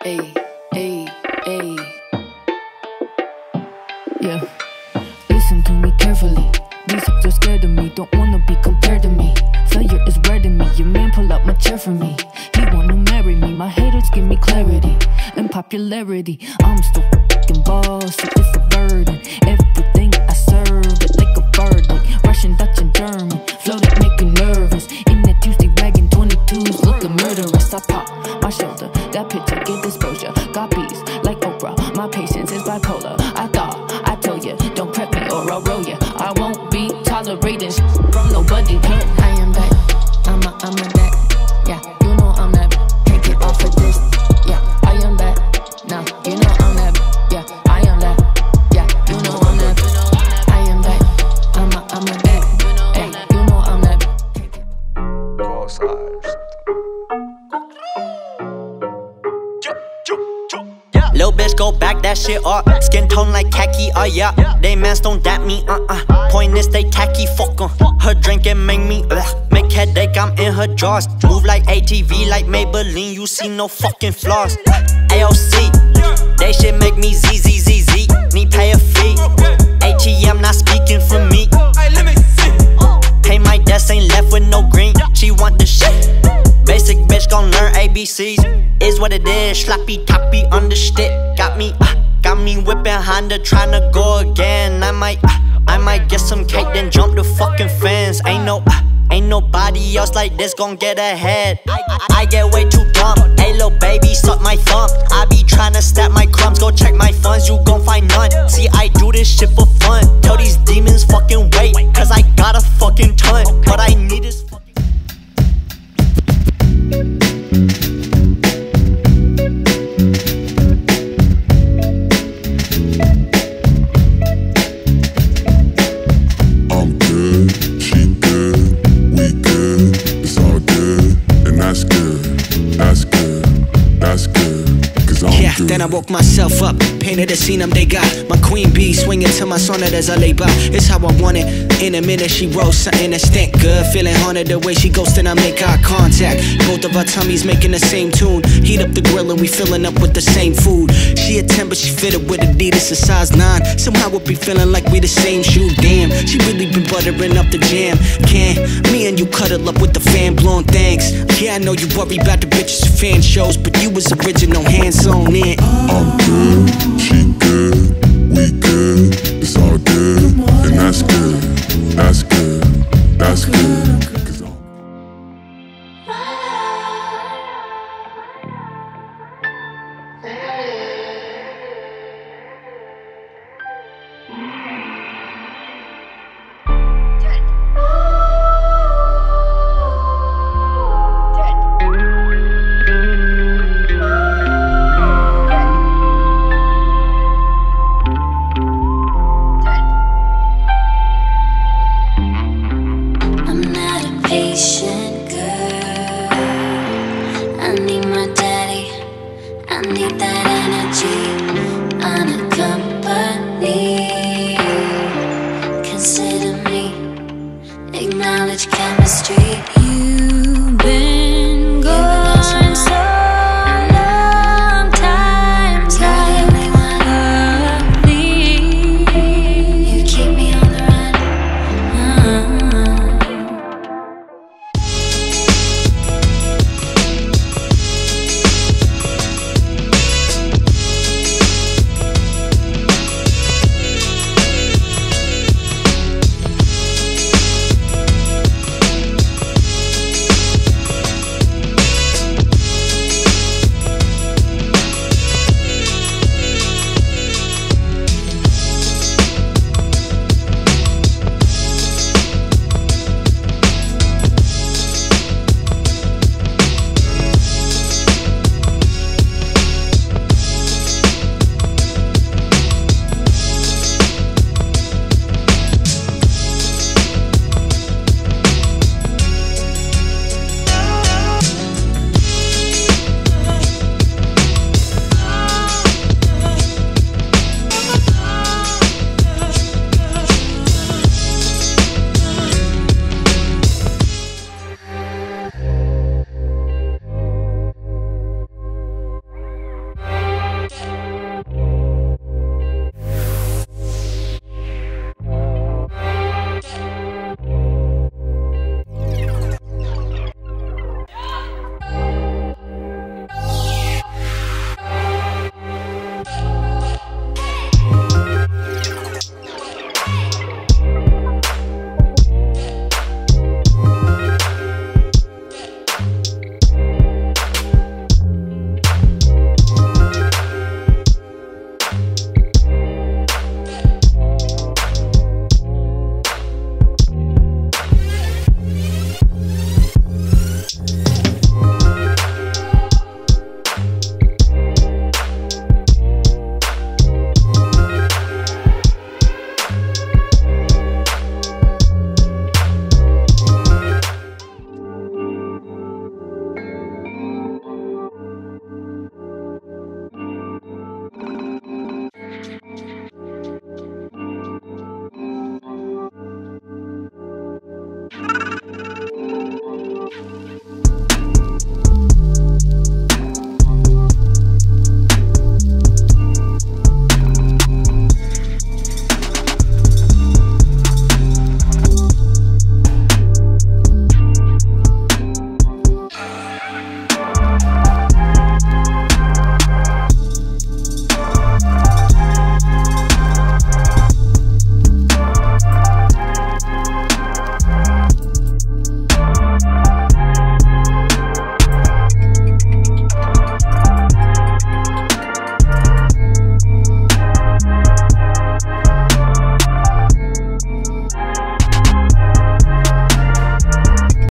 Ayy, ayy, ayy. Yeah, listen to me carefully. These hoes are scared of me, don't wanna be compared to me. Failure is red in me, your man pull out my chair for me. He wanna marry me, my haters give me clarity and popularity. I'm still fucking bossy, it's a burden. Everything I serve it like a bird, like Russian, Dutch, and German. Flow that make you nervous. In that Tuesday wagon, 22s looking murderous. I pop my shoulder, that picture get exposure. Got bees like Oprah, my patience is bipolar. I thought I told you, don't prep me or I'll roll ya. I won't be tolerating from nobody. I am back, I'm a back. Yeah, you know I'm that. Can't get off of this. Yeah, I am back. Nah, you know I'm that. Yeah, I am that. Yeah, you know I'm that. I am back, I'm a back. Hey, you know I'm that. Lil' bitch, go back that shit up. Skin tone like khaki, yeah. They mans don't dat me, Point is they tacky, fuck 'em. Her drinking make me, make headache, I'm in her drawers. Move like ATV, like Maybelline, you see no fucking flaws. AOC, they shit make me ZZZZ. Need pay a fee. ATM not speaking for me. Pay my desk, ain't left with no green. She want the shit. Basic bitch gon' learn ABCs. Is what it is, sloppy toppy understick. Got me whipping Honda, tryna go again. I might get some cake, then jump the fucking fence. Ain't nobody else like this gon' get ahead. I get way too dumb. Hey lil' baby, suck my thumb. I be tryna stack my crumbs, go check my funds, you gon' find none. See, I do this shit for fun. Tell these demons fucking wait, cause I got a fucking ton. What I need is then I woke myself up, painted the scene they got my queen bee swinging to my sonnet as I lay by. It's how I want it. In a minute she rolls something that stank good. Feeling haunted the way she goes, then I make eye contact. Both of our tummies making the same tune. Heat up the grill and we filling up with the same food. She a 10 but she fitted with Adidas a size 9. Somehow it be feeling like we the same shoe. Damn, she really been buttering up the jam. Can me and you cuddle up with the fan blowing thanks. Yeah, I know you worry about the bitches and fan shows, but you was original, hands on in. I'm good, she good, we good, it's all good, and that's good, that's good, that's good. Patient girl, I need my daddy, I need that